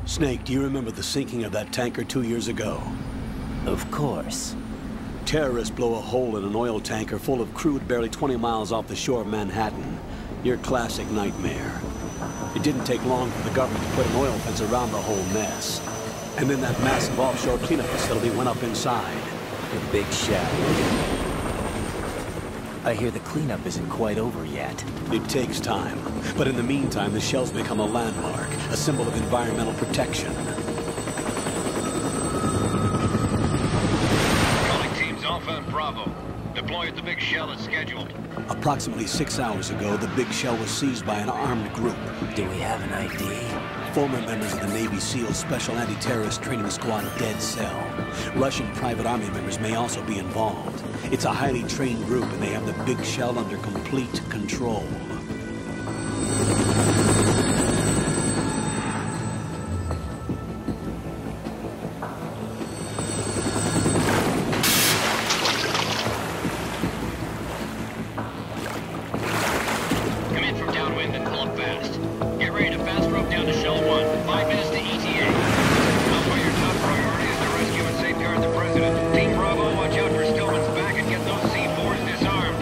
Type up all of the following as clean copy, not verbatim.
Snake, do you remember the sinking of that tanker 2 years ago? Of course. Terrorists blow a hole in an oil tanker full of crude barely 20 miles off the shore of Manhattan. Your classic nightmare. It didn't take long for the government to put an oil fence around the whole mess. And then that massive offshore cleanup facility went up inside. The Big Shell. I hear the cleanup isn't quite over yet. It takes time. But in the meantime, the shell's become a landmark, a symbol of environmental protection. Calling teams Alpha and Bravo. Deploy at the Big Shell as scheduled. Approximately 6 hours ago, the Big Shell was seized by an armed group. Do we have an ID? Former members of the Navy SEALs Special Anti-Terrorist Training Squad Dead Cell. Russian private army members may also be involved. It's a highly trained group, and they have the Big Shell under complete control. Come in from downwind and pull up fast. Get ready to fast rope down to Shell 1. 5 minutes to ETA. Alpha, your top priority is to rescue and safeguard the President. Team Bravo, watch out for Stillman's back and get those C4s disarmed.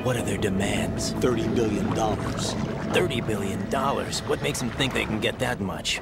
What are their demands? $30 billion. $30 billion? What makes them think they can get that much?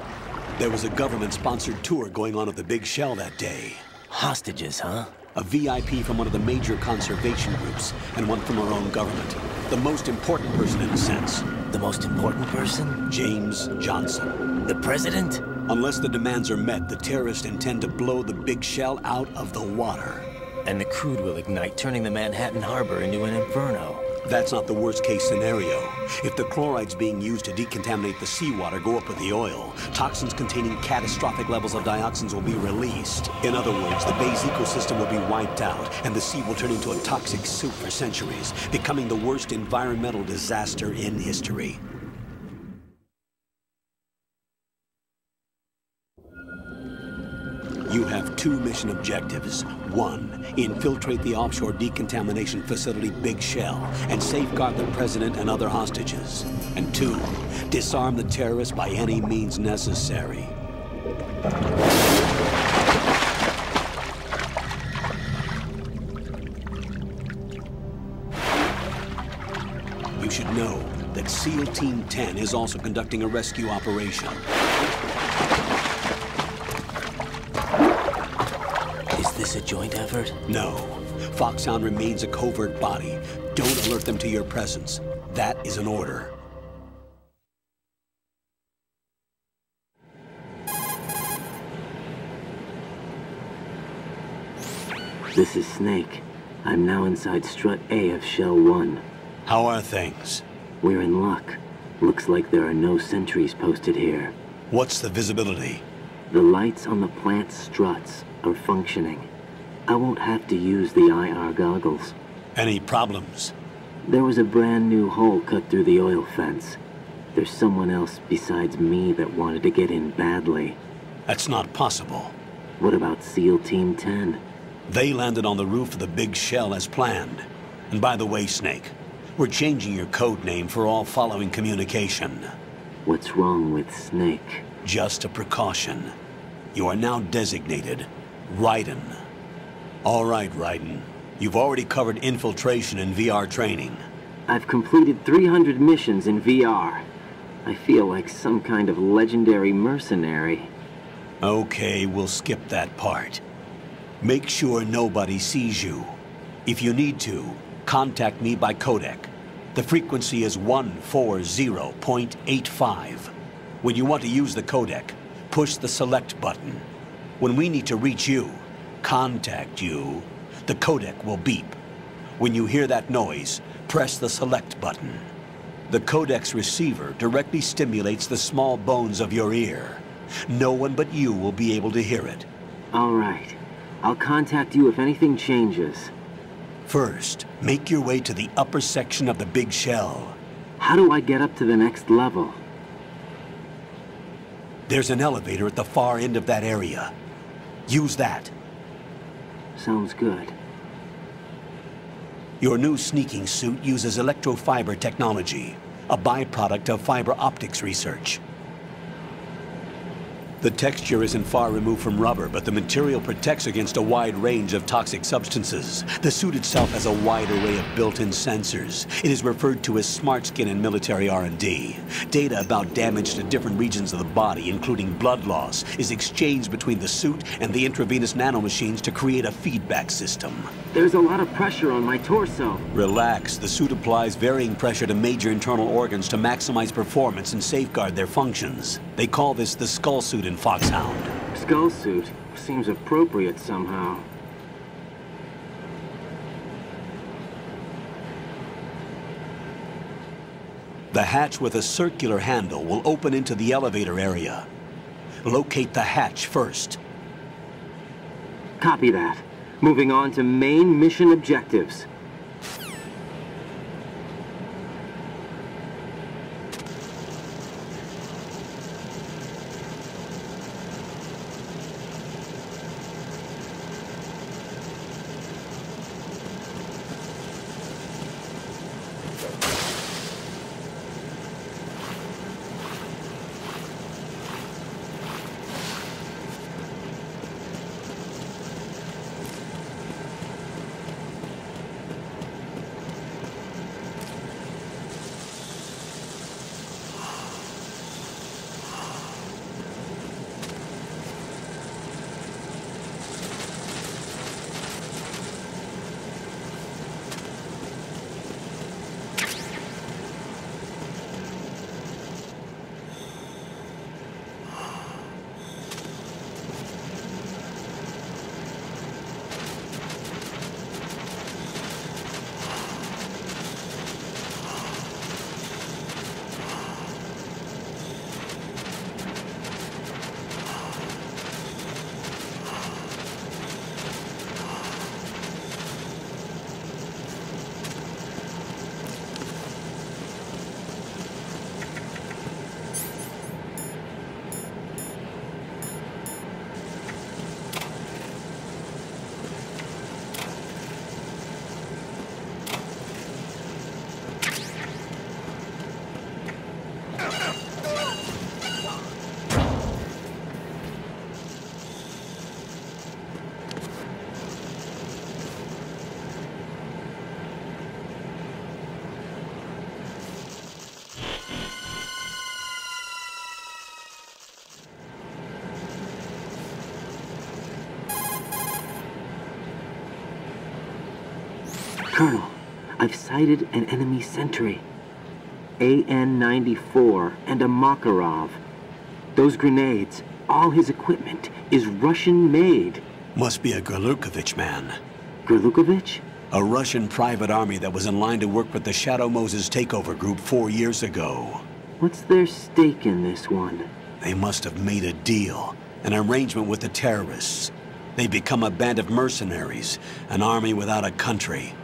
There was a government-sponsored tour going on at the Big Shell that day. Hostages, huh? A VIP from one of the major conservation groups, and one from our own government. The most important person in a sense. The most important person? James Johnson. The President? Unless the demands are met, the terrorists intend to blow the Big Shell out of the water. And the crude will ignite, turning the Manhattan Harbor into an inferno. That's not the worst-case scenario. If the chlorides being used to decontaminate the seawater go up with the oil, toxins containing catastrophic levels of dioxins will be released. In other words, the bay's ecosystem will be wiped out, and the sea will turn into a toxic soup for centuries, becoming the worst environmental disaster in history. You have 2 mission objectives. 1, infiltrate the offshore decontamination facility Big Shell and safeguard the President and other hostages. And 2, disarm the terrorists by any means necessary. You should know that SEAL Team 10 is also conducting a rescue operation. Is this a joint effort? No. Foxhound remains a covert body. Don't alert them to your presence. That is an order. This is Snake. I'm now inside Strut A of Shell 1. How are things? We're in luck. Looks like there are no sentries posted here. What's the visibility? The lights on the plant's struts are functioning. I won't have to use the IR goggles. Any problems? There was a brand new hole cut through the oil fence. There's someone else besides me that wanted to get in badly. That's not possible. What about SEAL Team 10? They landed on the roof of the Big Shell as planned. And by the way, Snake, we're changing your code name for all following communication. What's wrong with Snake? Just a precaution. You are now designated Raiden. All right, Raiden. You've already covered infiltration and VR training. I've completed 300 missions in VR. I feel like some kind of legendary mercenary. Okay, we'll skip that part. Make sure nobody sees you. If you need to, contact me by codec. The frequency is 140.85. When you want to use the codec, push the select button. When we need to reach you, contact you, the codec will beep. When you hear that noise, press the select button. The codec's receiver directly stimulates the small bones of your ear. No one but you will be able to hear it. All right. I'll contact you if anything changes. First, make your way to the upper section of the Big Shell. How do I get up to the next level? There's an elevator at the far end of that area. Use that. Sounds good. Your new sneaking suit uses electrofiber technology, a byproduct of fiber optics research. The texture isn't far removed from rubber, but the material protects against a wide range of toxic substances. The suit itself has a wide array of built-in sensors. It is referred to as smart skin in military R&D. Data about damage to different regions of the body, including blood loss, is exchanged between the suit and the intravenous nanomachines to create a feedback system. There's a lot of pressure on my torso. Relax. The suit applies varying pressure to major internal organs to maximize performance and safeguard their functions. They call this the skull suit in Foxhound. Skull suit seems appropriate somehow. The hatch with a circular handle will open into the elevator area. Locate the hatch first. Copy that. Moving on to main mission objectives. Colonel, I've sighted an enemy sentry. AN-94 and a Makarov. Those grenades, all his equipment, is Russian-made. Must be a Gorlukovich man. Gorlukovich? A Russian private army that was in line to work with the Shadow Moses takeover group 4 years ago. What's their stake in this one? They must have made a deal, an arrangement with the terrorists. They become a band of mercenaries, an army without a country.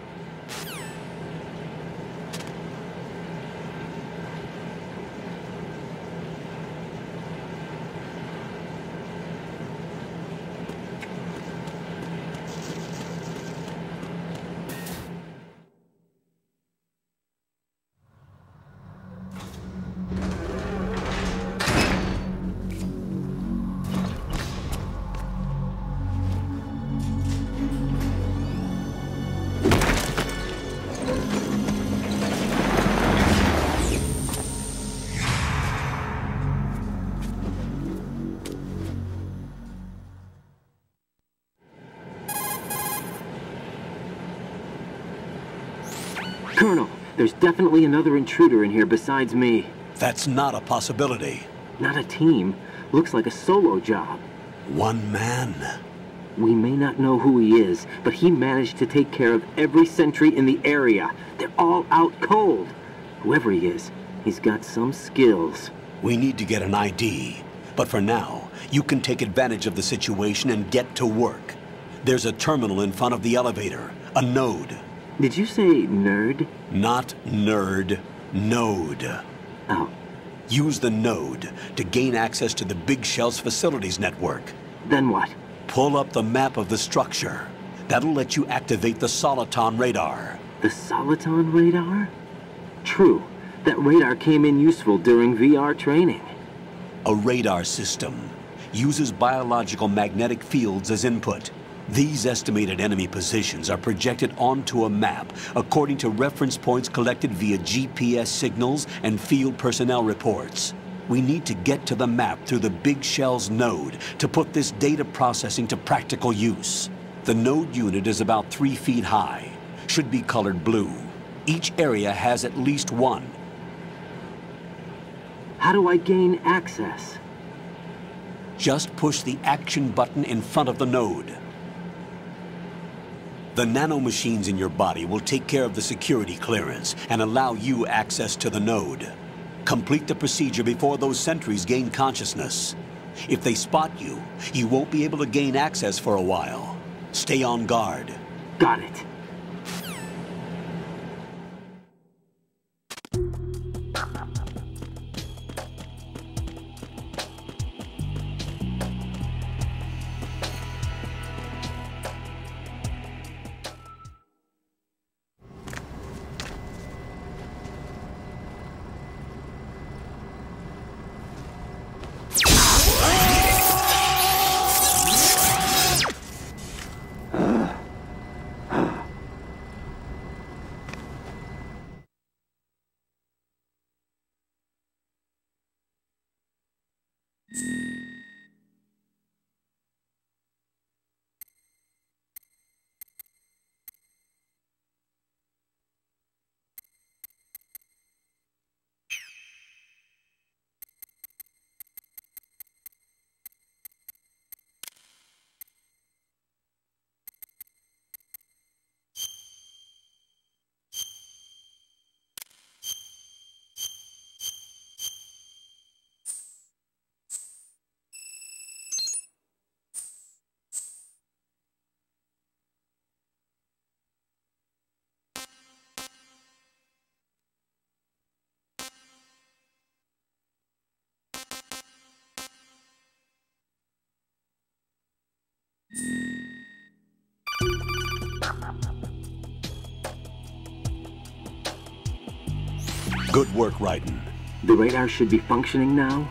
Colonel, there's definitely another intruder in here besides me. That's not a possibility. Not a team. Looks like a solo job. One man. We may not know who he is, but he managed to take care of every sentry in the area. They're all out cold. Whoever he is, he's got some skills. We need to get an ID. But for now, you can take advantage of the situation and get to work. There's a terminal in front of the elevator. A node. Did you say nerd? Not nerd. Node. Oh. Use the node to gain access to the Big Shell's facilities network. Then what? Pull up the map of the structure. That'll let you activate the Soliton radar. The Soliton radar? True. That radar came in useful during VR training. A radar system uses biological magnetic fields as input. These estimated enemy positions are projected onto a map according to reference points collected via GPS signals and field personnel reports. We need to get to the map through the Big Shell's node to put this data processing to practical use. The node unit is about 3 feet high, should be colored blue. Each area has at least one. How do I gain access? Just push the action button in front of the node. The nanomachines in your body will take care of the security clearance and allow you access to the node. Complete the procedure before those sentries gain consciousness. If they spot you, you won't be able to gain access for a while. Stay on guard. Got it. Good work, Raiden. The radar should be functioning now?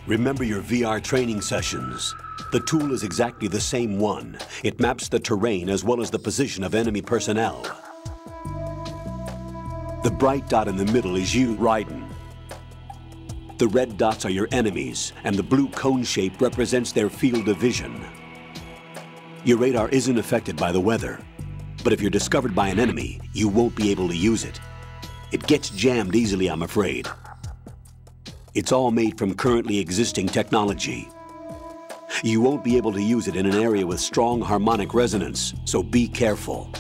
Remember your VR training sessions. The tool is exactly the same one. It maps the terrain as well as the position of enemy personnel. The bright dot in the middle is you, Raiden. The red dots are your enemies, and the blue cone shape represents their field of vision. Your radar isn't affected by the weather, but if you're discovered by an enemy, you won't be able to use it. It gets jammed easily, I'm afraid. It's all made from currently existing technology. You won't be able to use it in an area with strong harmonic resonance, so be careful.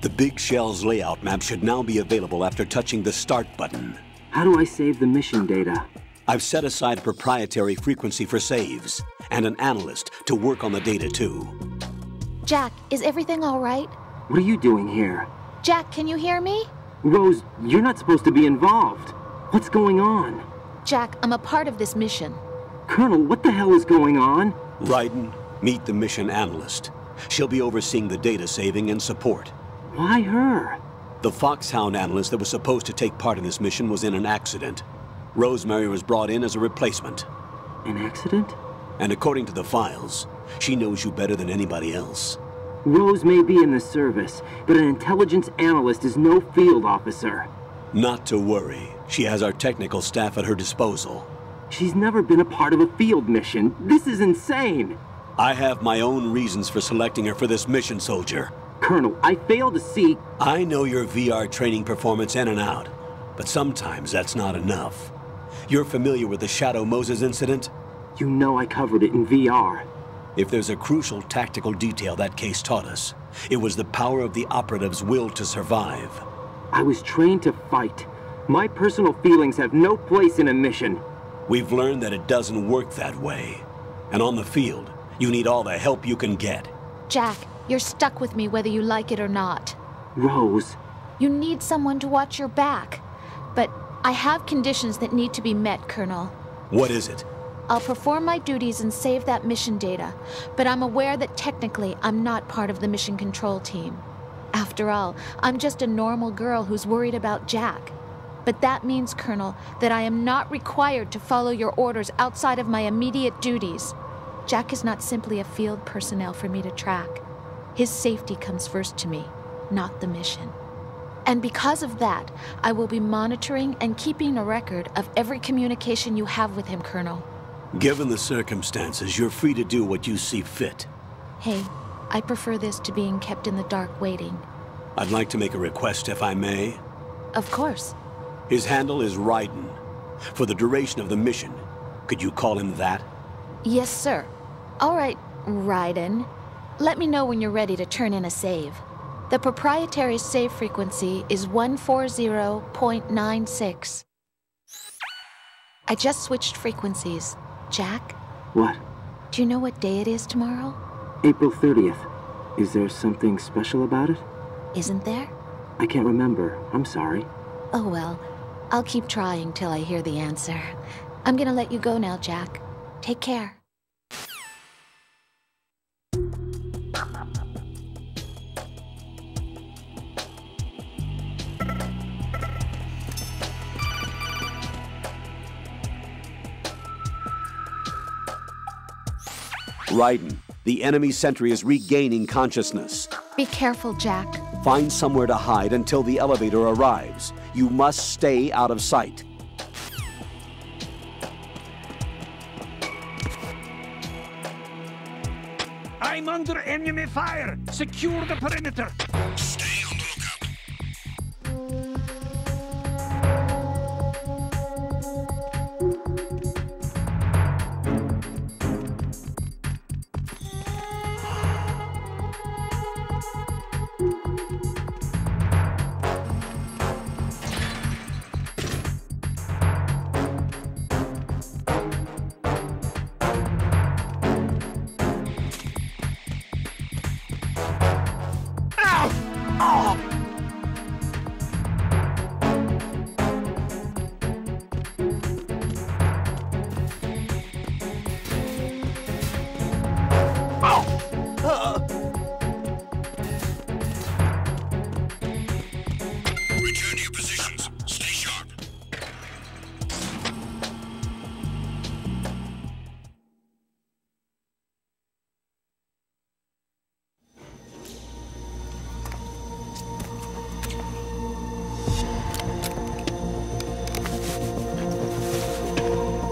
The Big Shell's layout map should now be available after touching the Start button. How do I save the mission data? I've set aside a proprietary frequency for saves, and an analyst to work on the data too. Jack, is everything all right? What are you doing here? Jack, can you hear me? Rose, you're not supposed to be involved. What's going on? Jack, I'm a part of this mission. Colonel, what the hell is going on? Raiden, meet the mission analyst. She'll be overseeing the data saving and support. Why her? The Foxhound analyst that was supposed to take part in this mission was in an accident. Rosemary was brought in as a replacement. An accident? And according to the files, she knows you better than anybody else. Rose may be in the service, but an intelligence analyst is no field officer. Not to worry. She has our technical staff at her disposal. She's never been a part of a field mission. This is insane! I have my own reasons for selecting her for this mission, soldier. Colonel, I fail to see... I know your VR training performance in and out, but sometimes that's not enough. You're familiar with the Shadow Moses incident? You know I covered it in VR. If there's a crucial tactical detail that case taught us, it was the power of the operative's will to survive. I was trained to fight. My personal feelings have no place in a mission. We've learned that it doesn't work that way. And on the field, you need all the help you can get. Jack, you're stuck with me whether you like it or not. Rose. You need someone to watch your back. But I have conditions that need to be met, Colonel. What is it? I'll perform my duties and save that mission data, but I'm aware that technically I'm not part of the mission control team. After all, I'm just a normal girl who's worried about Jack. But that means, Colonel, that I am not required to follow your orders outside of my immediate duties. Jack is not simply a field personnel for me to track. His safety comes first to me, not the mission. And because of that, I will be monitoring and keeping a record of every communication you have with him, Colonel. Given the circumstances, you're free to do what you see fit. Hey, I prefer this to being kept in the dark waiting. I'd like to make a request, if I may. Of course. His handle is Raiden. For the duration of the mission, could you call him that? Yes, sir. All right, Raiden. Let me know when you're ready to turn in a save. The proprietary save frequency is 140.96. I just switched frequencies. Jack? What? Do you know what day it is tomorrow? April 30th. Is there something special about it? Isn't there? I can't remember. I'm sorry. Oh well, I'll keep trying till I hear the answer. I'm gonna let you go now, Jack. Take care. Raiden, the enemy sentry is regaining consciousness. Be careful, Jack. Find somewhere to hide until the elevator arrives. You must stay out of sight. I'm under enemy fire! Secure the perimeter! Stay on the lookout. Return to your positions. Stay sharp.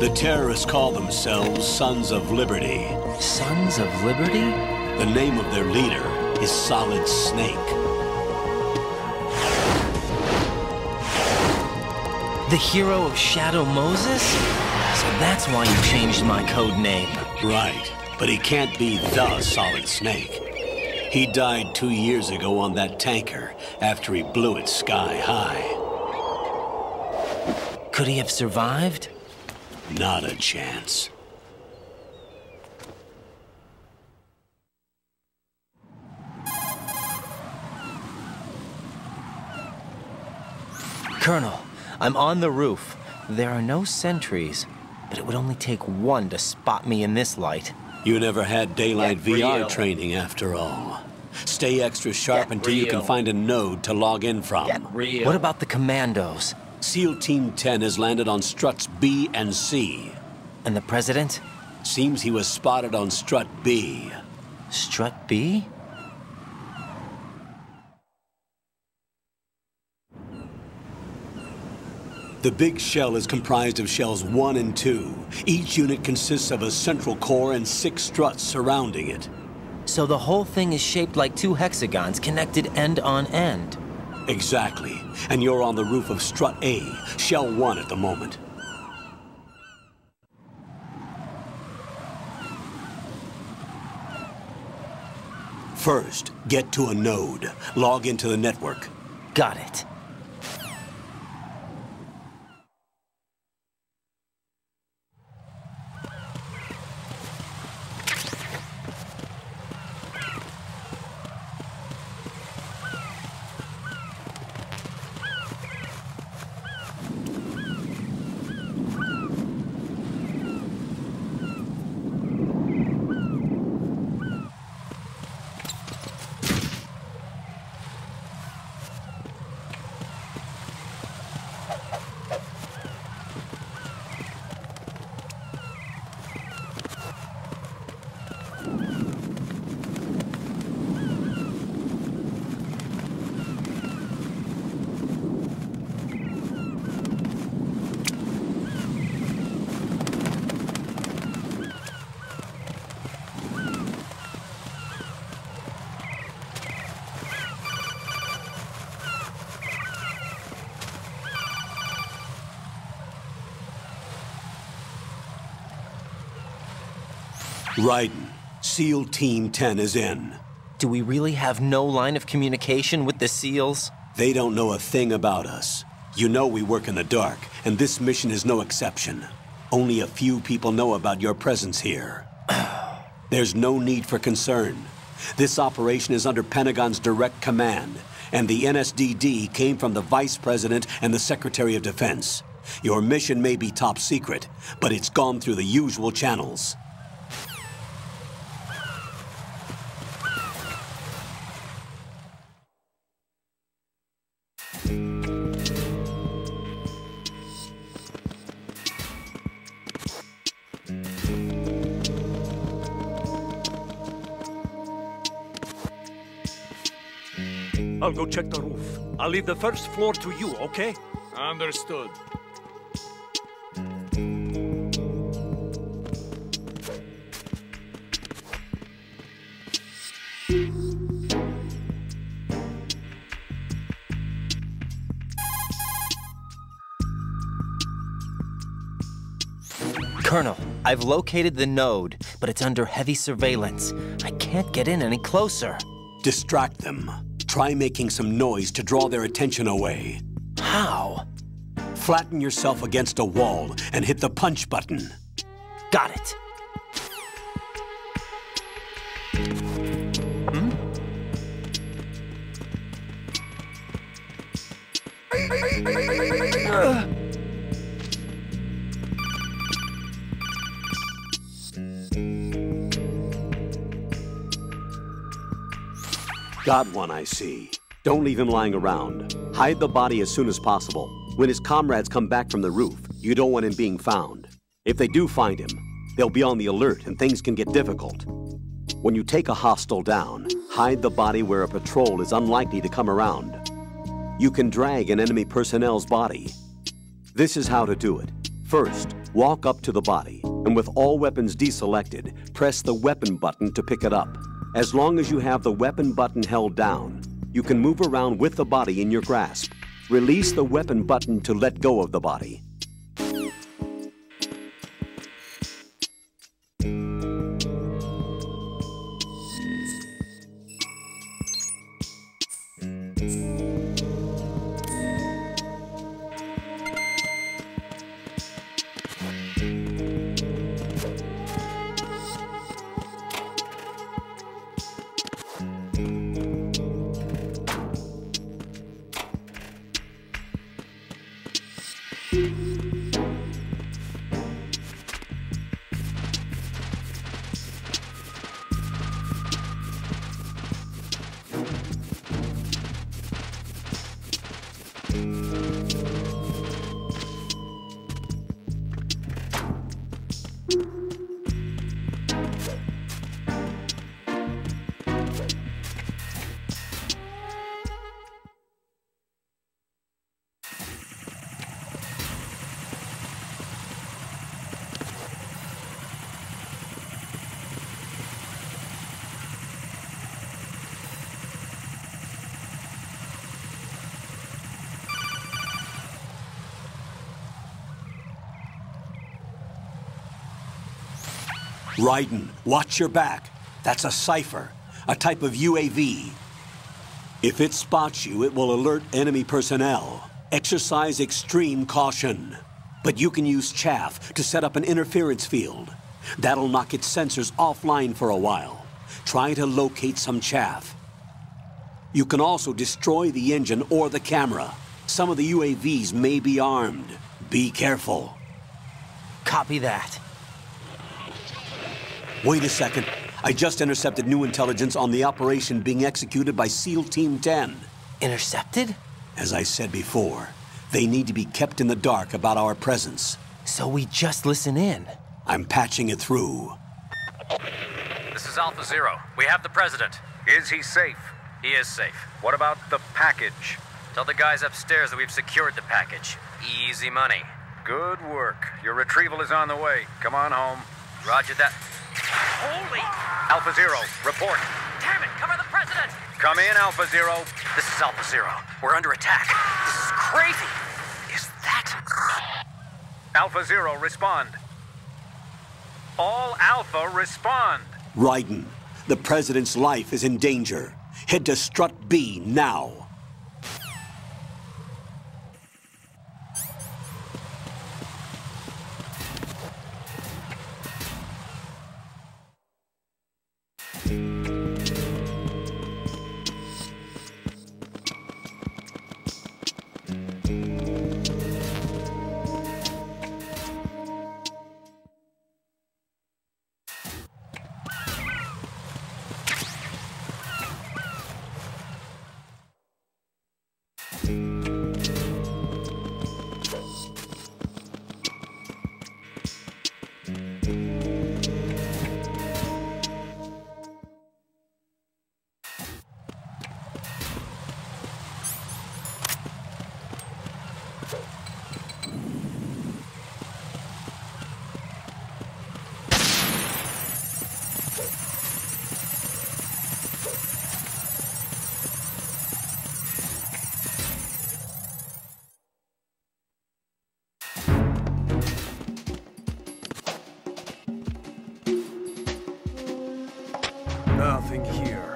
The terrorists call themselves Sons of Liberty. Sons of Liberty? The name of their leader is Solid Snake. The hero of Shadow Moses? So that's why you changed my code name. Right, but he can't be the Solid Snake. He died 2 years ago on that tanker after he blew it sky high. Could he have survived? Not a chance. Colonel, I'm on the roof. There are no sentries, but it would only take one to spot me in this light. You never had daylight Get VR real. training after all. Stay extra sharp Get until you can real. find a node to log in from. What about the commandos? SEAL Team 10 has landed on struts B and C. And the president? Seems he was spotted on strut B. Strut B? The big shell is comprised of shells 1 and 2. Each unit consists of a central core and 6 struts surrounding it. So the whole thing is shaped like 2 hexagons connected end on end. Exactly. And you're on the roof of strut A, shell 1 at the moment. First, get to a node. Log into the network. Got it. Raiden, SEAL Team 10 is in. Do we really have no line of communication with the SEALs? They don't know a thing about us. You know we work in the dark, and this mission is no exception. Only a few people know about your presence here. There's no need for concern. This operation is under Pentagon's direct command, and the NSDD came from the Vice President and the Secretary of Defense. Your mission may be top secret, but it's gone through the usual channels. I'll go check the roof. I'll leave the first floor to you, okay? Understood. Colonel, I've located the node, but it's under heavy surveillance. I can't get in any closer. Distract them. Try making some noise to draw their attention away. How? Flatten yourself against a wall and hit the punch button. Got it. Got one, I see. Don't leave him lying around. Hide the body as soon as possible. When his comrades come back from the roof, you don't want him being found. If they do find him, they'll be on the alert and things can get difficult. When you take a hostile down, hide the body where a patrol is unlikely to come around. You can drag an enemy personnel's body. This is how to do it. First, walk up to the body, and with all weapons deselected, press the weapon button to pick it up. As long as you have the weapon button held down, you can move around with the body in your grasp. Release the weapon button to let go of the body. Raiden, watch your back. That's a Cypher, a type of UAV. If it spots you, it will alert enemy personnel. Exercise extreme caution. But you can use chaff to set up an interference field. That'll knock its sensors offline for a while. Try to locate some chaff. You can also destroy the engine or the camera. Some of the UAVs may be armed. Be careful. Copy that. Wait a second. I just intercepted new intelligence on the operation being executed by SEAL Team 10. Intercepted? As I said before, they need to be kept in the dark about our presence. So we just listen in. I'm patching it through. This is Alpha Zero. We have the president. Is he safe? He is safe. What about the package? Tell the guys upstairs that we've secured the package. Easy money. Good work. Your retrieval is on the way. Come on home. Roger that. Holy! Alpha Zero, report. Damn it! Cover the president! Come in, Alpha Zero. This is Alpha Zero. We're under attack. This is crazy. Is that... Alpha Zero, respond. All Alpha, respond. Raiden, the President's life is in danger. Head to Strut B now. Nothing here.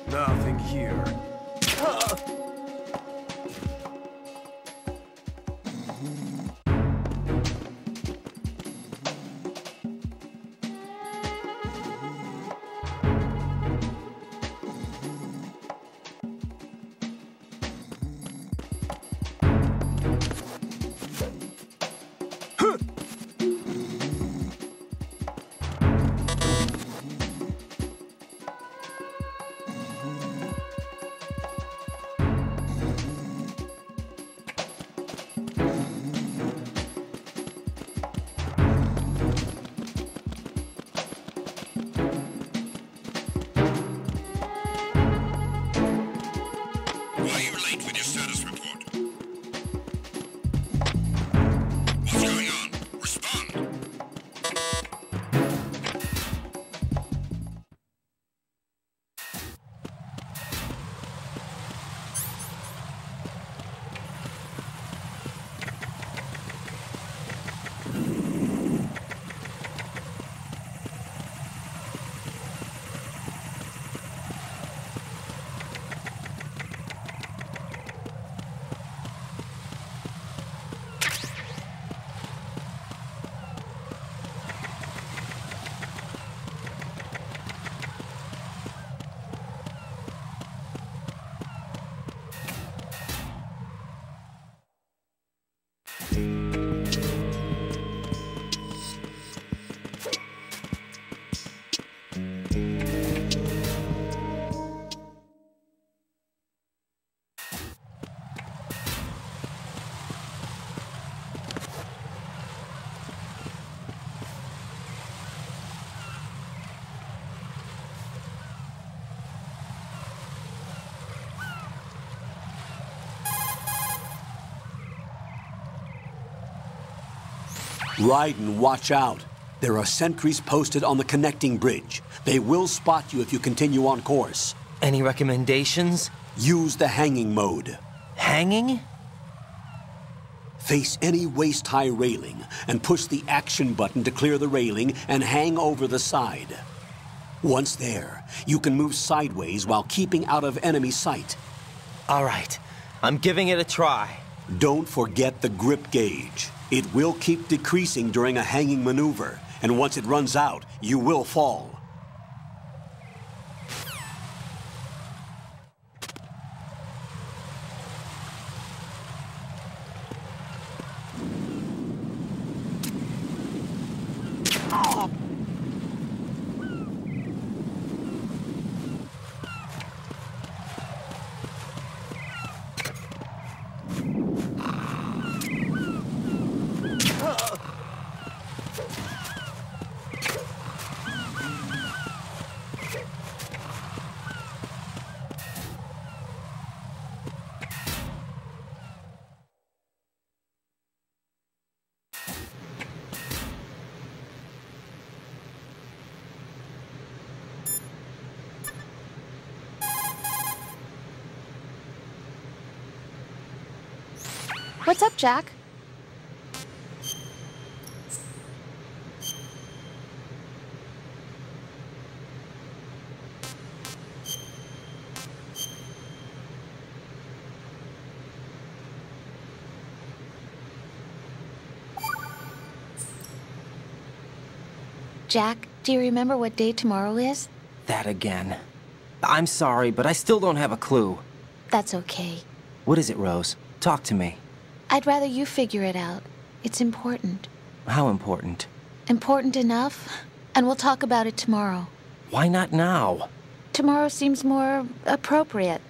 Nothing here. Why are you late with your status report? What's going on? Respond! Raiden, watch out. There are sentries posted on the connecting bridge. They will spot you if you continue on course. Any recommendations? Use the hanging mode. Hanging? Face any waist-high railing and push the action button to clear the railing and hang over the side. Once there, you can move sideways while keeping out of enemy sight. All right, I'm giving it a try. Don't forget the grip gauge. It will keep decreasing during a hanging maneuver, and once it runs out, you will fall. What's up, Jack? Jack, do you remember what day tomorrow is? That again. I'm sorry, but I still don't have a clue. That's okay. What is it, Rose? Talk to me. I'd rather you figure it out. It's important. How important? Important enough, and we'll talk about it tomorrow. Why not now? Tomorrow seems more appropriate.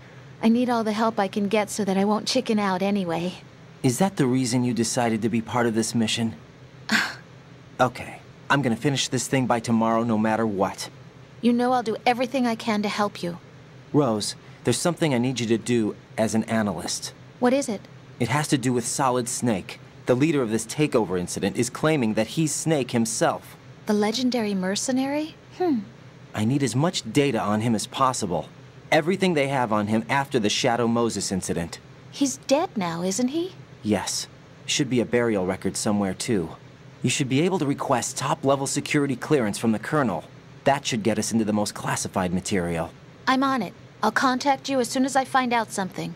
I need all the help I can get so that I won't chicken out anyway. Is that the reason you decided to be part of this mission? Okay, I'm gonna finish this thing by tomorrow no matter what. You know I'll do everything I can to help you. Rose, there's something I need you to do as an analyst. What is it? It has to do with Solid Snake. The leader of this takeover incident is claiming that he's Snake himself. The legendary mercenary? I need as much data on him as possible. Everything they have on him after the Shadow Moses incident. He's dead now, isn't he? Yes. Should be a burial record somewhere, too. You should be able to request top-level security clearance from the Colonel. That should get us into the most classified material. I'm on it. I'll contact you as soon as I find out something.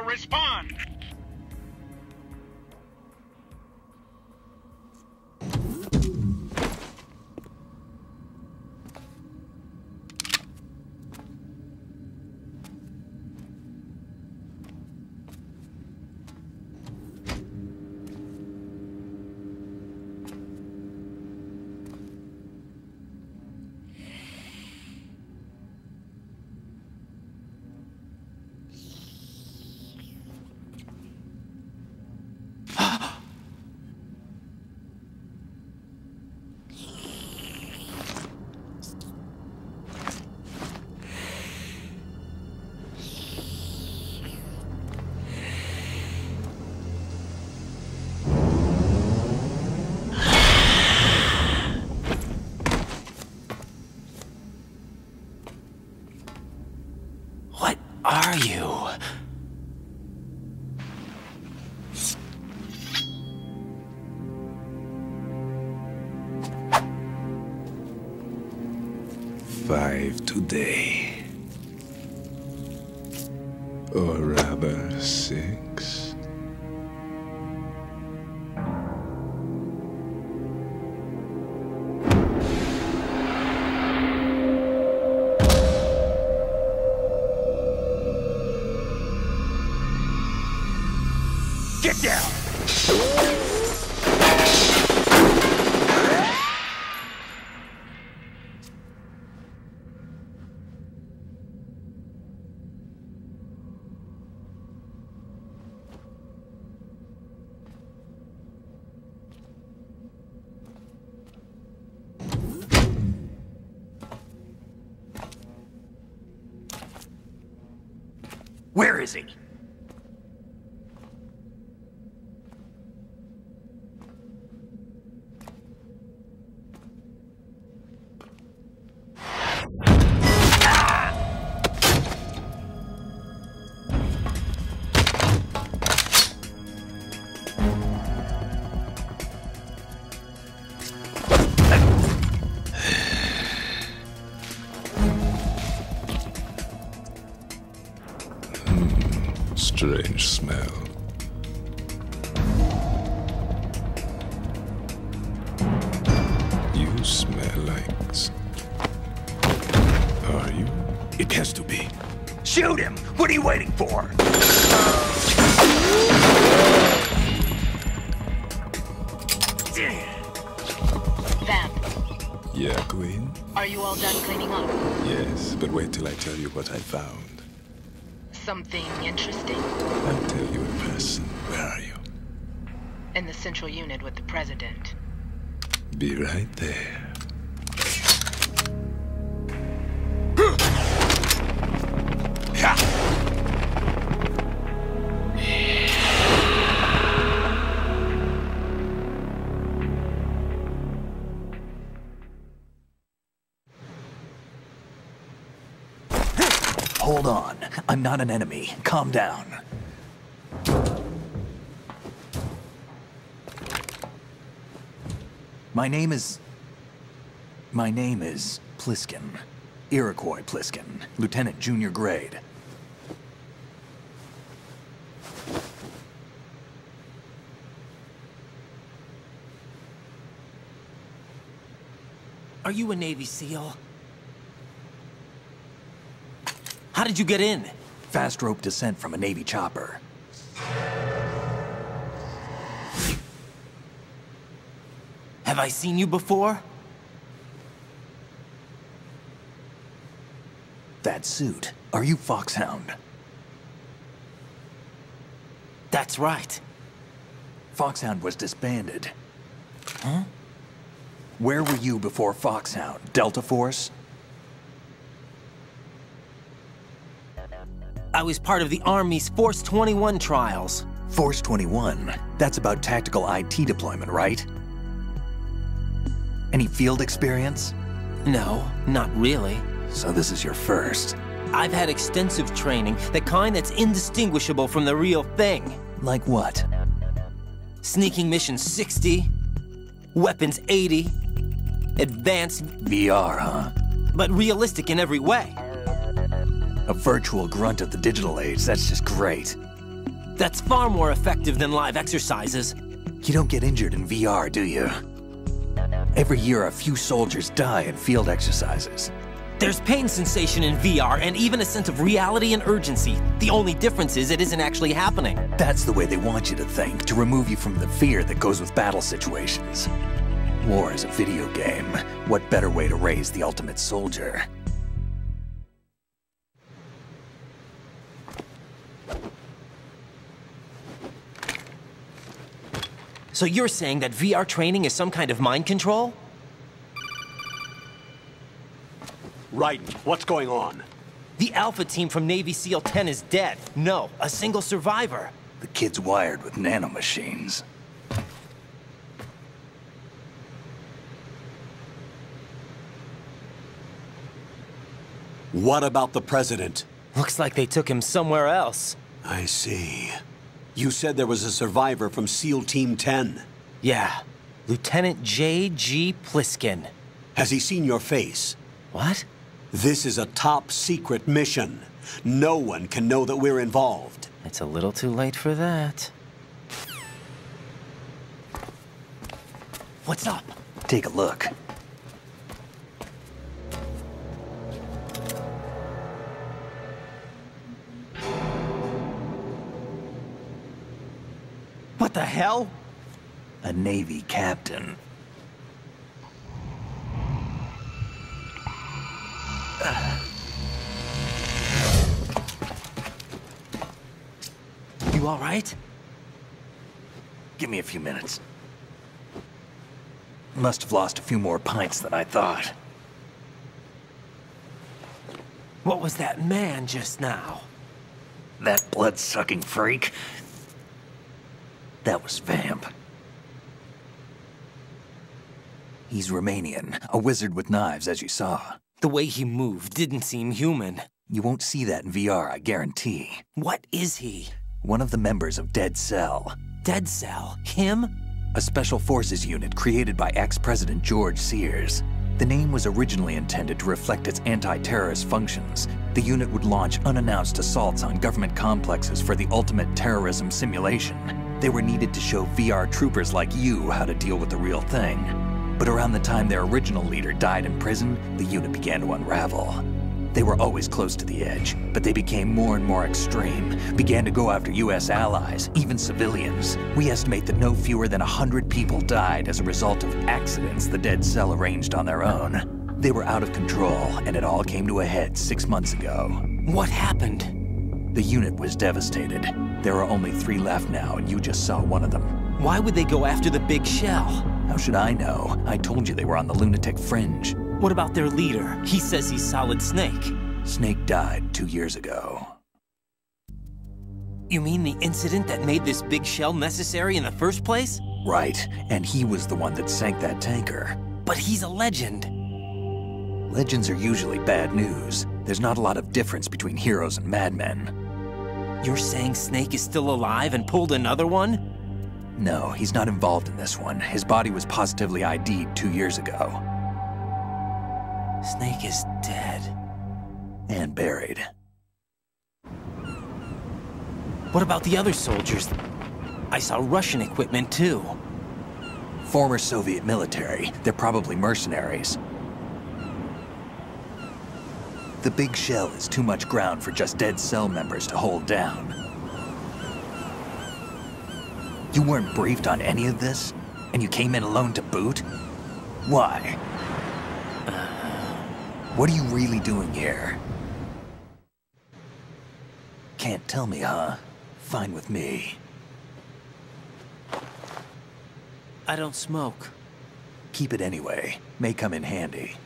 Respond! 5 today. Or rather, 6. Get down! Where is he? Strange smell. You smell like... Are you? It has to be. Shoot him! What are you waiting for? Vamp, Yeah, Queen? are you all done cleaning up? Yes, but wait till I tell you what I found. Something interesting? I'll tell you in person. Where are you? In the central unit with the president. Be right there. Hold on. I'm not an enemy. Calm down. My name is Pliskin. Iroquois Pliskin. Lieutenant Junior Grade. Are you a Navy SEAL? How did you get in? Fast rope descent from a Navy chopper. Have I seen you before? That suit. Are you Foxhound? That's right. Foxhound was disbanded. Huh? Where were you before Foxhound? Delta Force? I was part of the Army's Force 21 trials. Force 21? That's about tactical IT deployment, right? Any field experience? No, not really. So this is your first. I've had extensive training, the kind that's indistinguishable from the real thing. Like what? Sneaking mission 60, weapons 80, advanced... VR, huh? But realistic in every way. A virtual grunt of the digital age, that's just great. That's far more effective than live exercises. You don't get injured in VR, do you? Every year a few soldiers die in field exercises. There's pain sensation in VR and even a sense of reality and urgency. The only difference is it isn't actually happening. That's the way they want you to think, to remove you from the fear that goes with battle situations. War is a video game. What better way to raise the ultimate soldier? So you're saying that VR training is some kind of mind control? Raiden, what's going on? The Alpha team from Navy SEAL 10 is dead. No, a single survivor. The kid's wired with nanomachines. What about the president? Looks like they took him somewhere else. I see. You said there was a survivor from SEAL Team 10. Yeah. Lieutenant J.G. Pliskin. Has he seen your face? What? This is a top-secret mission. No one can know that we're involved. It's a little too late for that. What's up? Take a look. What the hell? A Navy captain. You all right? Give me a few minutes. Must have lost a few more pints than I thought. What was that man just now? That blood-sucking freak? That was Vamp. He's Romanian, a wizard with knives, as you saw. The way he moved didn't seem human. You won't see that in VR, I guarantee. What is he? One of the members of Dead Cell. Dead Cell? Him? A special forces unit created by ex-President George Sears. The name was originally intended to reflect its anti-terrorist functions. The unit would launch unannounced assaults on government complexes for the ultimate terrorism simulation. They were needed to show VR troopers like you how to deal with the real thing. But around the time their original leader died in prison, the unit began to unravel. They were always close to the edge, but they became more and more extreme, began to go after US allies, even civilians. We estimate that no fewer than 100 people died as a result of accidents the Dead Cell arranged on their own. They were out of control, and it all came to a head 6 months ago. What happened? The unit was devastated. There are only 3 left now, and you just saw one of them. Why would they go after the big shell? How should I know? I told you they were on the lunatic fringe. What about their leader? He says he's Solid Snake. Snake died 2 years ago. You mean the incident that made this big shell necessary in the first place? Right, and he was the one that sank that tanker. But he's a legend. Legends are usually bad news. There's not a lot of difference between heroes and madmen. You're saying Snake is still alive and pulled another one? No, he's not involved in this one. His body was positively ID'd 2 years ago. Snake is dead. And buried. What about the other soldiers? I saw Russian equipment too. Former Soviet military. They're probably mercenaries. The big shell is too much ground for just Dead Cell members to hold down. You weren't briefed on any of this? And you came in alone to boot? Why? What are you really doing here? Can't tell me, huh? Fine with me. I don't smoke. Keep it anyway. May come in handy.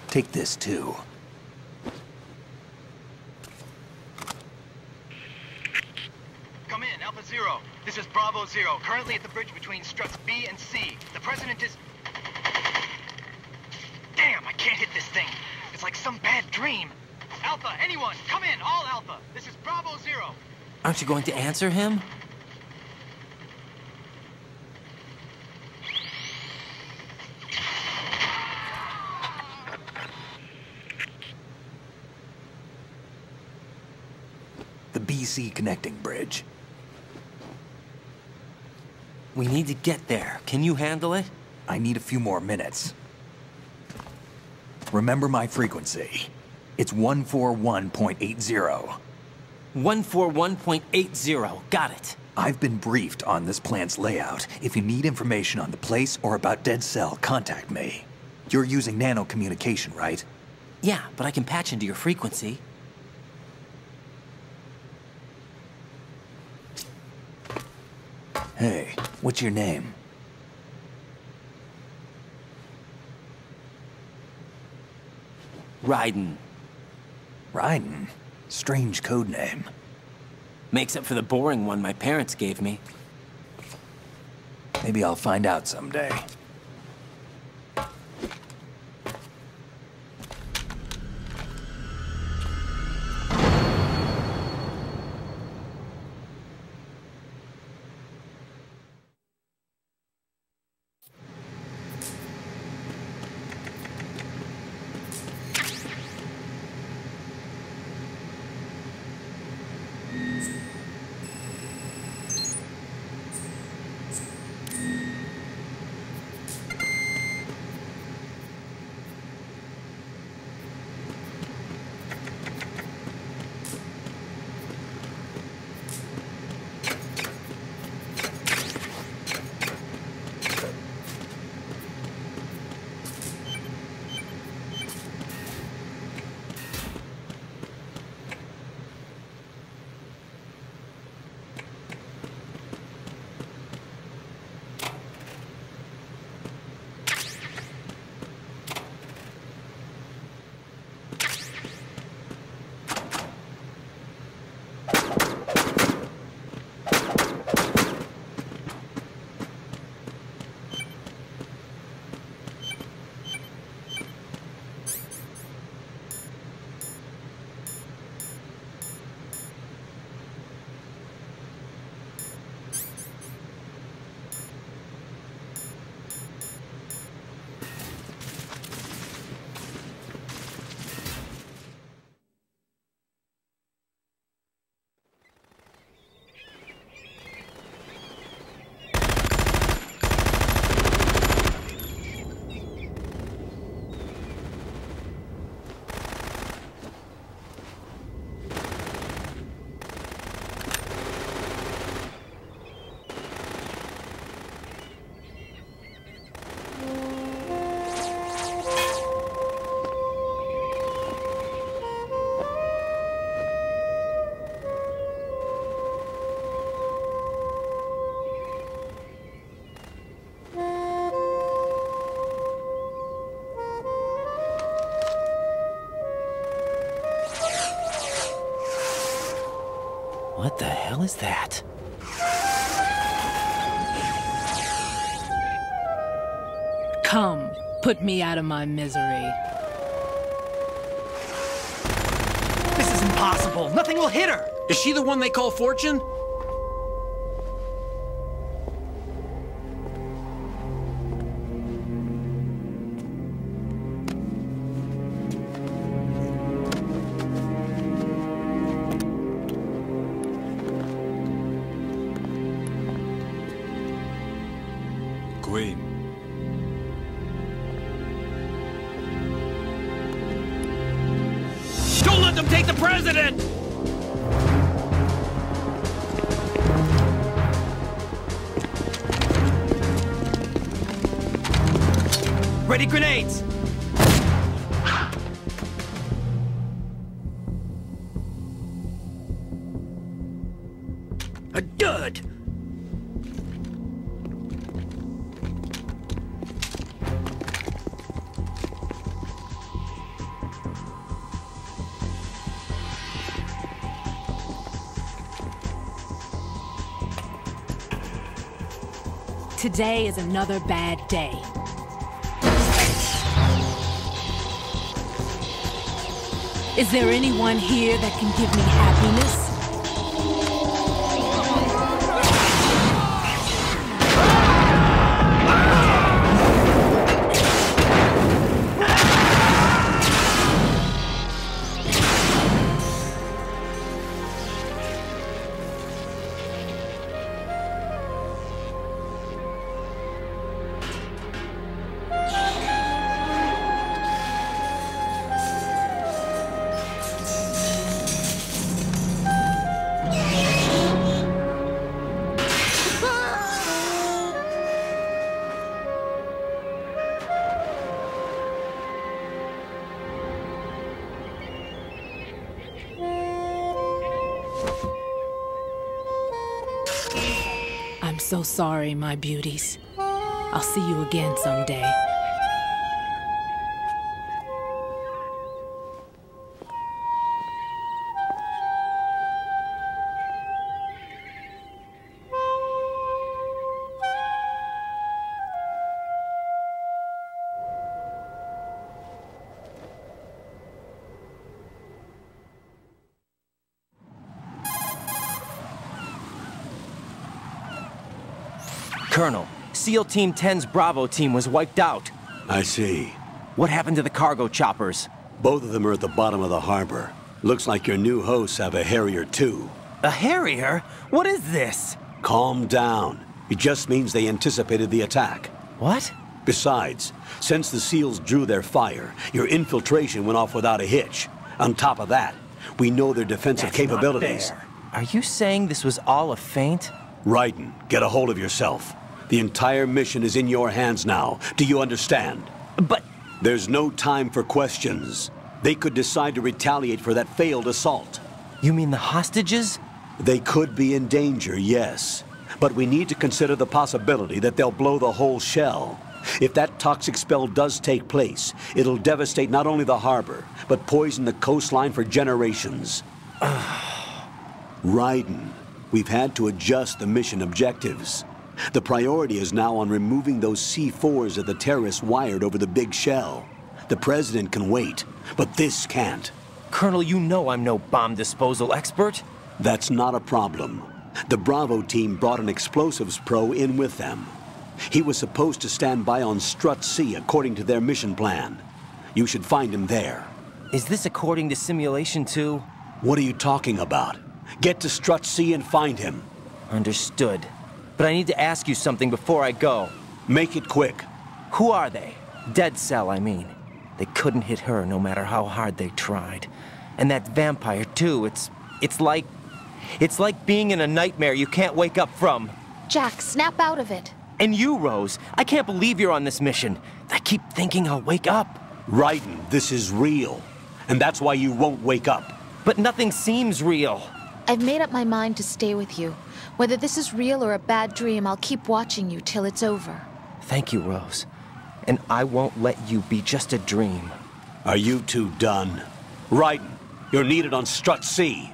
Take this too. Come in, Alpha Zero. This is Bravo Zero, currently at the bridge between struts B and C. The President is... Damn, I can't hit this thing. It's like some bad dream. Alpha, anyone, come in, all Alpha. This is Bravo Zero. Aren't you going to answer him? The BC connecting bridge. We need to get there. Can you handle it? I need a few more minutes. Remember my frequency. It's 141.80. 141.80. Got it. I've been briefed on this plant's layout. If you need information on the place or about Dead Cell, contact me. You're using nano communication, right? Yeah, but I can patch into your frequency. Hey, what's your name? Raiden. Raiden? Strange code name. Makes up for the boring one my parents gave me. Maybe I'll find out someday. What the hell is that? Come, put me out of my misery. This is impossible. Nothing will hit her. Is she the one they call Fortune? Queen. Don't let them take the president! Ready grenades! A dud! Today is another bad day. Is there anyone here that can give me happiness? I'm so sorry, my beauties. I'll see you again someday. Colonel, SEAL Team 10's Bravo team was wiped out. I see. What happened to the cargo choppers? Both of them are at the bottom of the harbor. Looks like your new hosts have a Harrier too. A Harrier? What is this? Calm down. It just means they anticipated the attack. What? Besides, since the SEALs drew their fire, your infiltration went off without a hitch. On top of that, we know their defensive capabilities. Not fair. Are you saying this was all a feint? Raiden, get a hold of yourself. The entire mission is in your hands now. Do you understand? But... There's no time for questions. They could decide to retaliate for that failed assault. You mean the hostages? They could be in danger, yes. But we need to consider the possibility that they'll blow the whole shell. If that toxic spell does take place, it'll devastate not only the harbor, but poison the coastline for generations. Raiden, we've had to adjust the mission objectives. The priority is now on removing those C4s that the terrorists wired over the big shell. The President can wait, but this can't. Colonel, you know I'm no bomb disposal expert. That's not a problem. The Bravo team brought an explosives pro in with them. He was supposed to stand by on Strut C according to their mission plan. You should find him there. Is this according to Simulation 2? What are you talking about? Get to Strut C and find him. Understood. But I need to ask you something before I go. Make it quick. Who are they? Dead Cell, I mean. They couldn't hit her no matter how hard they tried. And that vampire, too, it's like being in a nightmare you can't wake up from. Jack, snap out of it. And you, Rose, I can't believe you're on this mission. I keep thinking I'll wake up. Raiden, this is real. And that's why you won't wake up. But nothing seems real. I've made up my mind to stay with you. Whether this is real or a bad dream, I'll keep watching you till it's over. Thank you, Rose. And I won't let you be just a dream. Are you two done? Raiden, you're needed on Strut C.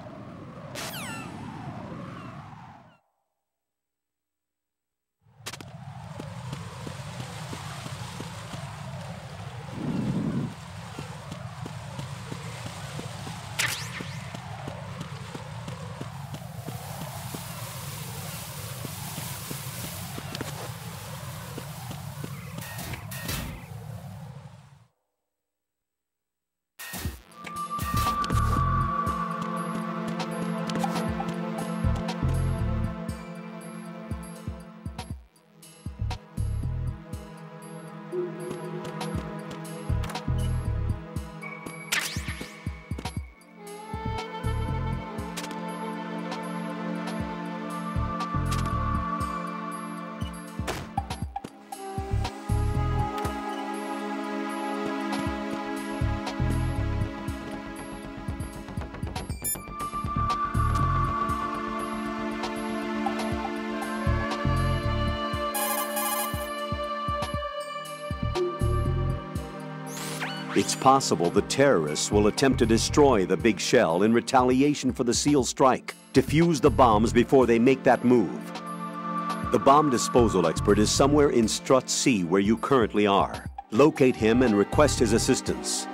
It's possible the terrorists will attempt to destroy the Big Shell in retaliation for the SEAL strike. Defuse the bombs before they make that move. The bomb disposal expert is somewhere in Strut C where you currently are. Locate him and request his assistance.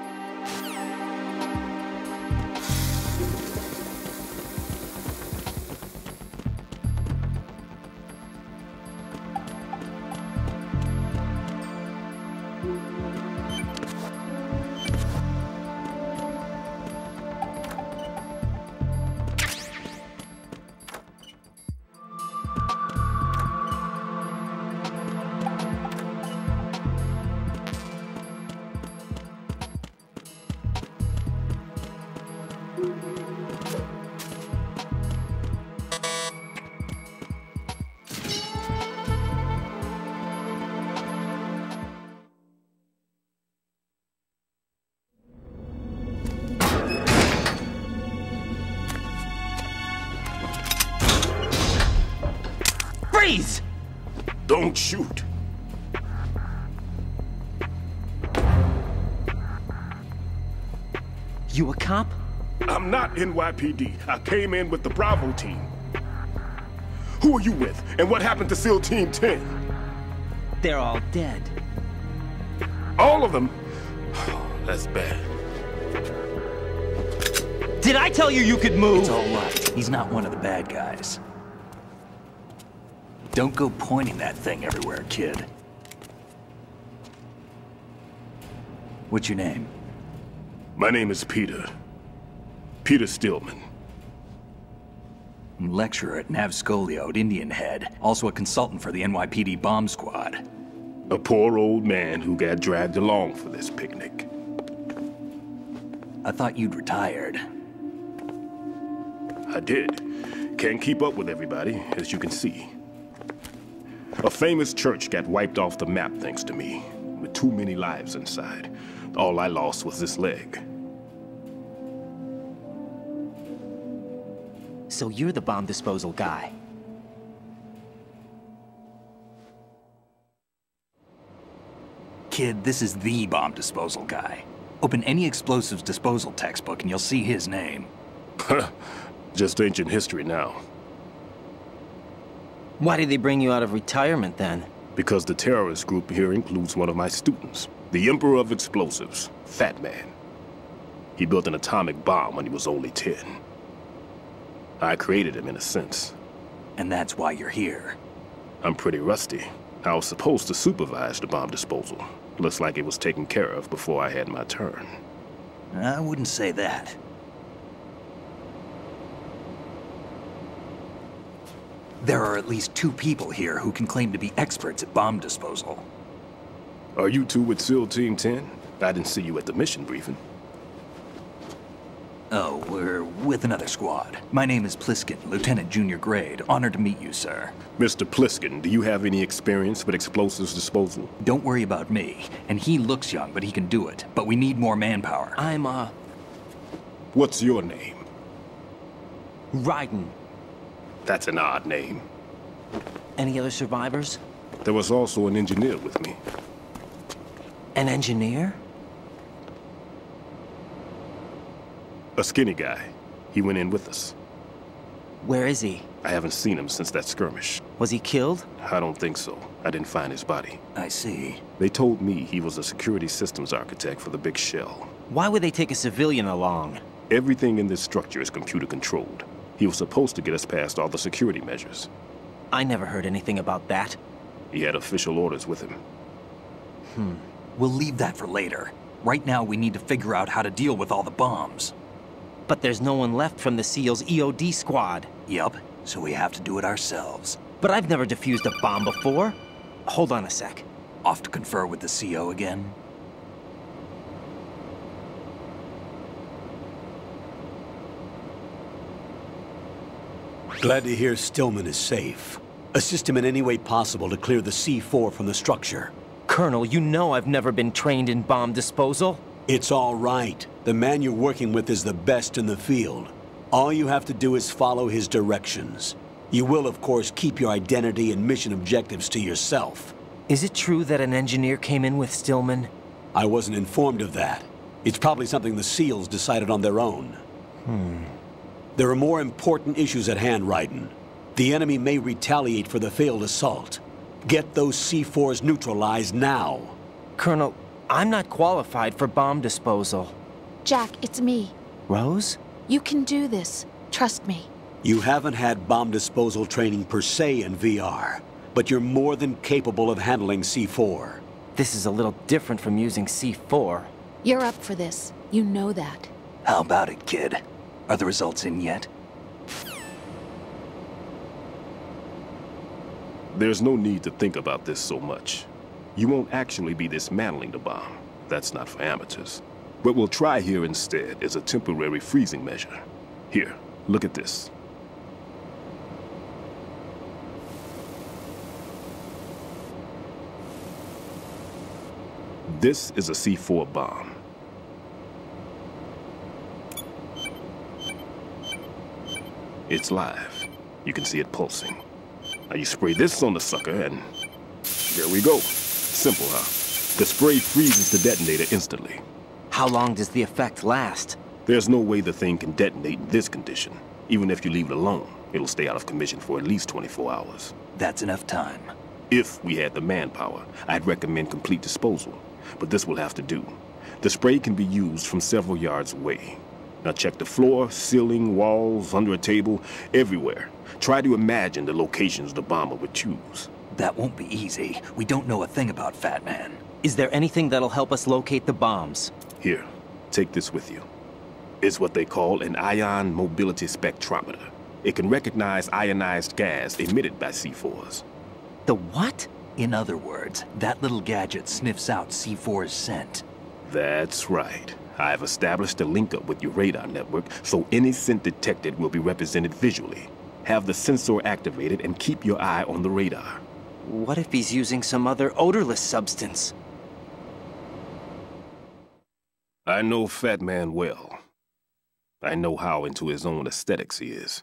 Freeze! Don't shoot. You a cop? I'm not NYPD. I came in with the Bravo team. Who are you with? And what happened to SEAL Team 10? They're all dead. All of them? Oh, that's bad. Did I tell you you could move? It's all right. He's not one of the bad guys. Don't go pointing that thing everywhere, kid. What's your name? My name is Peter. Peter Stillman. Lecturer at Navscolio at Indian Head. Also a consultant for the NYPD bomb squad. A poor old man who got dragged along for this picnic. I thought you'd retired. I did. Can't keep up with everybody, as you can see. A famous church got wiped off the map thanks to me, with too many lives inside. All I lost was this leg. So you're the bomb disposal guy. Kid, this is the bomb disposal guy. Open any explosives disposal textbook and you'll see his name. Just ancient history now. Why did they bring you out of retirement then? Because the terrorist group here includes one of my students, the Emperor of Explosives, Fat Man. He built an atomic bomb when he was only 10. I created him in a sense. And that's why you're here. I'm pretty rusty. I was supposed to supervise the bomb disposal. Looks like it was taken care of before I had my turn. I wouldn't say that. There are at least 2 people here who can claim to be experts at bomb disposal. Are you two with SEAL Team 10? I didn't see you at the mission briefing. Oh, we're with another squad. My name is Pliskin, Lieutenant Junior Grade. Honored to meet you, sir. Mr. Pliskin, do you have any experience with explosives disposal? Don't worry about me. And he looks young, but he can do it. But we need more manpower. What's your name? Raiden. That's an odd name. Any other survivors? There was also an engineer with me. An engineer? A skinny guy. He went in with us. Where is he? I haven't seen him since that skirmish. Was he killed? I don't think so. I didn't find his body. I see. They told me he was a security systems architect for the Big Shell. Why would they take a civilian along? Everything in this structure is computer controlled. He was supposed to get us past all the security measures. I never heard anything about that. He had official orders with him. We'll leave that for later. Right now, we need to figure out how to deal with all the bombs. But there's no one left from the SEAL's EOD squad. Yup, so we have to do it ourselves. But I've never defused a bomb before. Hold on a sec. Off to confer with the CO again? Glad to hear Stillman is safe. Assist him in any way possible to clear the C4 from the structure. Colonel, you know I've never been trained in bomb disposal. It's all right. The man you're working with is the best in the field. All you have to do is follow his directions. You will, of course, keep your identity and mission objectives to yourself. Is it true that an engineer came in with Stillman? I wasn't informed of that. It's probably something the SEALs decided on their own. There are more important issues at hand, Raiden. The enemy may retaliate for the failed assault. Get those C4s neutralized now. Colonel, I'm not qualified for bomb disposal. Jack, it's me. Rose? You can do this. Trust me. You haven't had bomb disposal training per se in VR, but you're more than capable of handling C4. This is a little different from using C4. You're up for this. You know that. How about it, kid? Are the results in yet? There's no need to think about this so much. You won't actually be dismantling the bomb. That's not for amateurs. What we'll try here instead is a temporary freezing measure. Here, look at this. This is a C4 bomb. It's live. You can see it pulsing. Now you spray this on the sucker and there we go. Simple, huh? The spray freezes the detonator instantly. How long does the effect last? There's no way the thing can detonate in this condition. Even if you leave it alone, it'll stay out of commission for at least 24 hours. That's enough time. If we had the manpower, I'd recommend complete disposal. But this will have to do. The spray can be used from several yards away. Now check the floor, ceiling, walls, under a table, everywhere. Try to imagine the locations the bomber would choose. That won't be easy. We don't know a thing about Fat Man. Is there anything that'll help us locate the bombs? Here, take this with you. It's what they call an ion mobility spectrometer. It can recognize ionized gas emitted by C4s. The what? In other words, that little gadget sniffs out C4's scent. That's right. I've established a link-up with your radar network, so any scent detected will be represented visually. Have the sensor activated and keep your eye on the radar. What if he's using some other odorless substance? I know Fat Man well. I know how into his own aesthetics he is.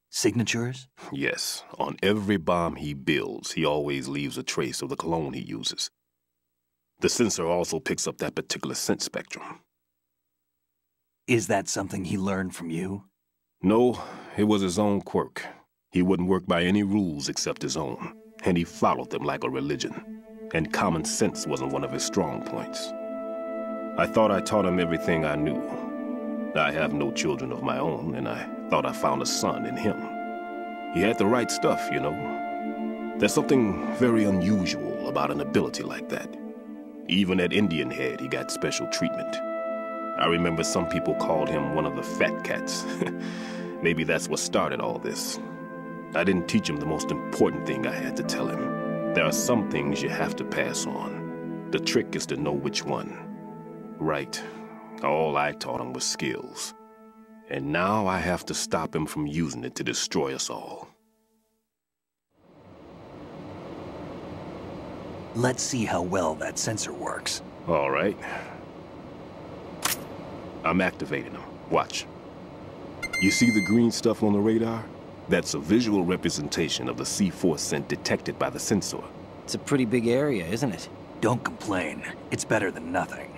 Signatures? Yes. On every bomb he builds, he always leaves a trace of the cologne he uses. The sensor also picks up that particular scent spectrum. Is that something he learned from you? No, it was his own quirk. He wouldn't work by any rules except his own, and he followed them like a religion. And common sense wasn't one of his strong points. I thought I taught him everything I knew. I have no children of my own, and I thought I found a son in him. He had the right stuff, you know. There's something very unusual about an ability like that. Even at Indian Head, he got special treatment. I remember some people called him one of the fat cats. Maybe that's what started all this. I didn't teach him the most important thing I had to tell him. There are some things you have to pass on. The trick is to know which one. Right. All I taught him was skills. And now I have to stop him from using it to destroy us all. Let's see how well that sensor works. All right. I'm activating them. Watch. You see the green stuff on the radar? That's a visual representation of the C4 scent detected by the sensor. It's a pretty big area, isn't it? Don't complain. It's better than nothing.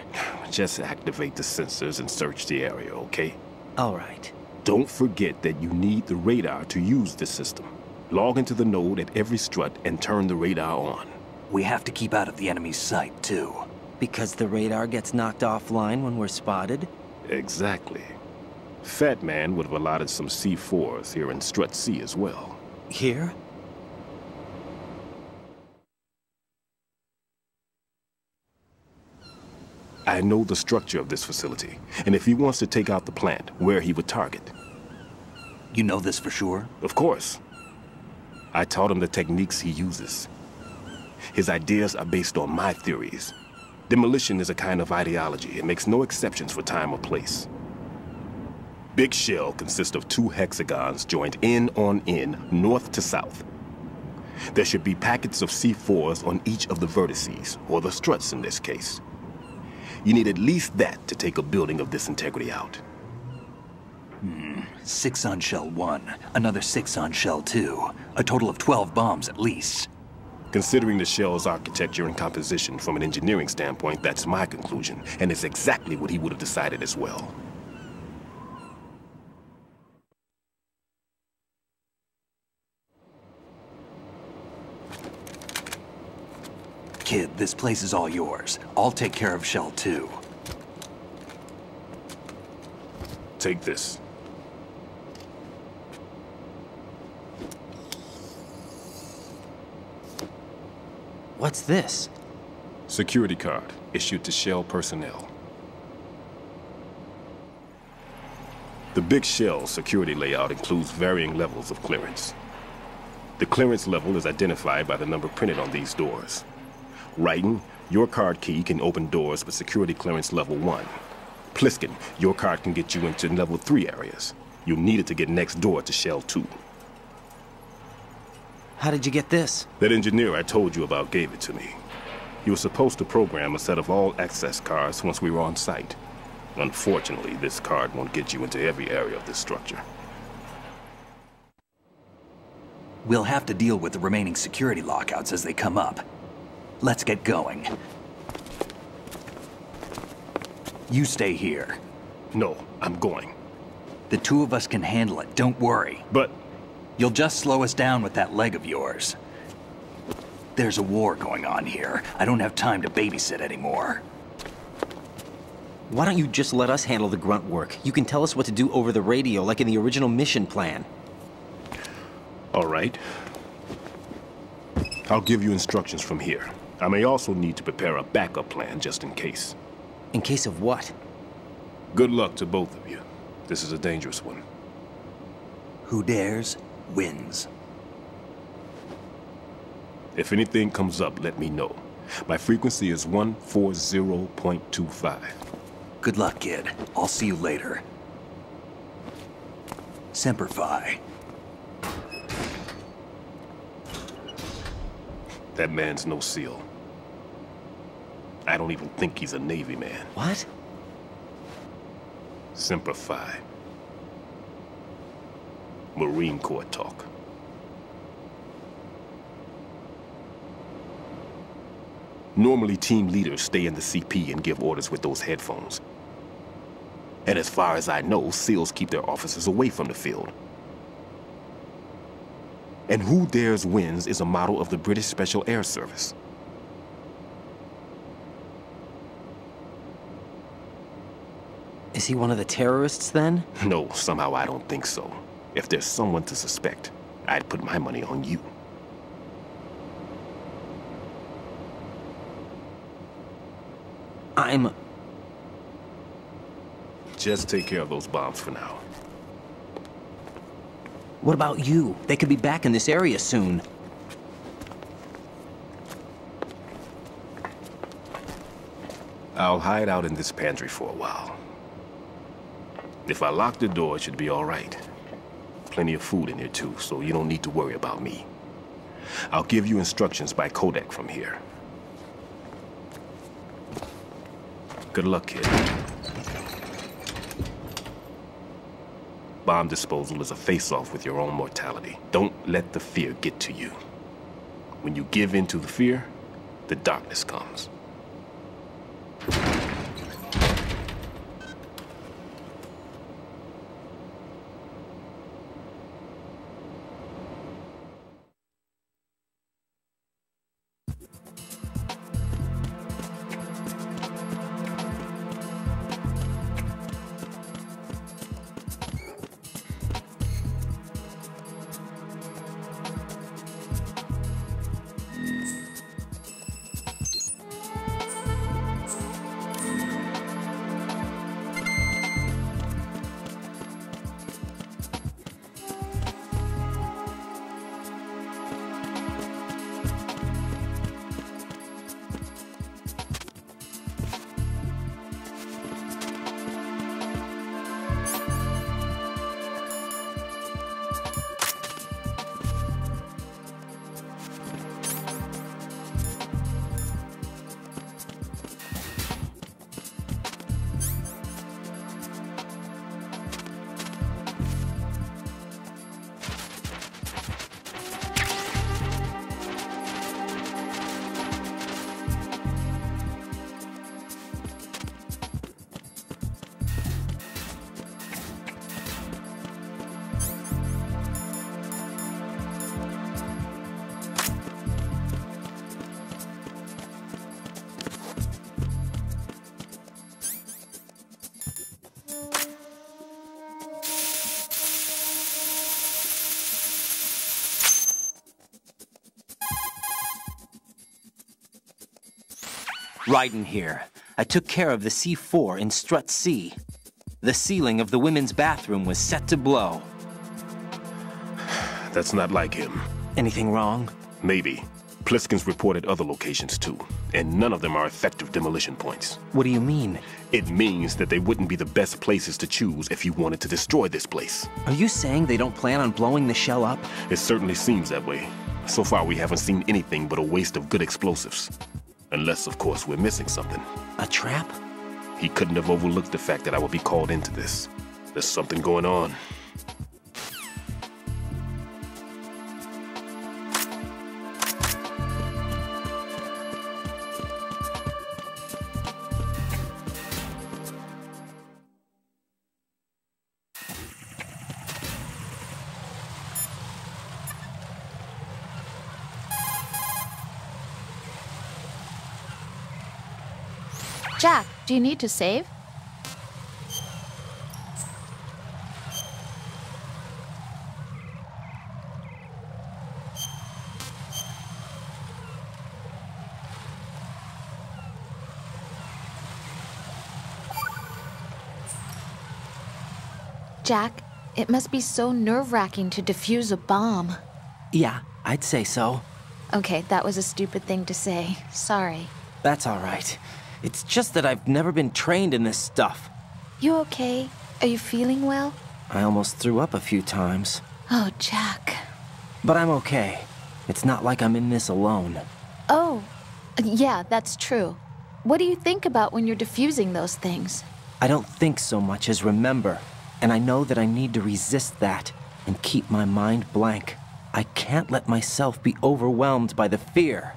Just activate the sensors and search the area, okay? All right. Don't forget that you need the radar to use this system. Log into the node at every strut and turn the radar on. We have to keep out of the enemy's sight, too. Because the radar gets knocked offline when we're spotted? Exactly. Fat Man would have allotted some C4s here in Strut C as well. Here? I know the structure of this facility, and if he wants to take out the plant, where he would target. You know this for sure? Of course. I taught him the techniques he uses. His ideas are based on my theories. Demolition is a kind of ideology. It makes no exceptions for time or place. Big Shell consists of 2 hexagons joined end on end, north to south. There should be packets of C4s on each of the vertices, or the struts in this case. You need at least that to take a building of this integrity out. 6 on Shell 1, another 6 on Shell 2. A total of 12 bombs at least. Considering the shell's architecture and composition from an engineering standpoint, that's my conclusion, and it's exactly what he would have decided as well. Kid, this place is all yours. I'll take care of Shell 2. Take this. What's this? Security card, issued to Shell personnel. The Big Shell security layout includes varying levels of clearance. The clearance level is identified by the number printed on these doors. Raiden, your card key can open doors with security clearance level 1. Pliskin, your card can get you into level 3 areas. You'll need it to get next door to Shell 2. How did you get this? That engineer I told you about gave it to me. He was supposed to program a set of all-access cards once we were on site. Unfortunately, this card won't get you into every area of this structure. We'll have to deal with the remaining security lockouts as they come up. Let's get going. You stay here. No, I'm going. The two of us can handle it, don't worry. But... You'll just slow us down with that leg of yours. There's a war going on here. I don't have time to babysit anymore. Why don't you just let us handle the grunt work? You can tell us what to do over the radio, like in the original mission plan. All right. I'll give you instructions from here. I may also need to prepare a backup plan just in case. In case of what? Good luck to both of you. This is a dangerous one. Who dares, wins. If anything comes up, let me know. My frequency is 140.25. Good luck, kid. I'll see you later. Semper Fi. That man's no SEAL. I don't even think he's a Navy man. What? Semper Fi. Marine Corps talk. Normally, team leaders stay in the CP and give orders with those headphones. And as far as I know, SEALs keep their officers away from the field. And Who Dares Wins is a model of the British Special Air Service. Is he one of the terrorists, then? No, somehow I don't think so. If there's someone to suspect, I'd put my money on you. Just take care of those bombs for now. What about you? They could be back in this area soon. I'll hide out in this pantry for a while. If I lock the door, it should be all right. Plenty of food in here too, so you don't need to worry about me. I'll give you instructions by codec from here. Good luck, kid. Bomb disposal is a face-off with your own mortality. Don't let the fear get to you. When you give in to the fear, the darkness comes. Raiden here. I took care of the C4 in Strut C. The ceiling of the women's bathroom was set to blow. That's not like him. Anything wrong? Maybe. Pliskin's reported other locations too, and none of them are effective demolition points. What do you mean? It means that they wouldn't be the best places to choose if you wanted to destroy this place. Are you saying they don't plan on blowing the shell up? It certainly seems that way. So far we haven't seen anything but a waste of good explosives. Unless, of course, we're missing something. A trap? He couldn't have overlooked the fact that I would be called into this. There's something going on. Jack, do you need to save? Jack, it must be so nerve-wracking to defuse a bomb. Yeah, I'd say so. Okay, that was a stupid thing to say. Sorry. That's all right. It's just that I've never been trained in this stuff. You okay? Are you feeling well? I almost threw up a few times. Oh, Jack. But I'm okay. It's not like I'm in this alone. Oh, yeah, that's true. What do you think about when you're defusing those things? I don't think so much as remember. And I know that I need to resist that and keep my mind blank. I can't let myself be overwhelmed by the fear.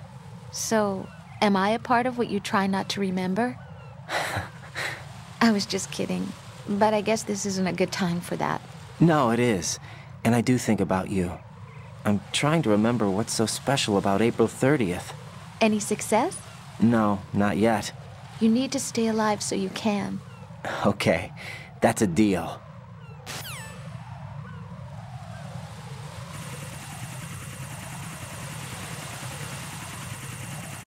So, am I a part of what you try not to remember? I was just kidding. But I guess this isn't a good time for that. No, it is. And I do think about you. I'm trying to remember what's so special about April 30th. Any success? No, not yet. You need to stay alive so you can. Okay, that's a deal.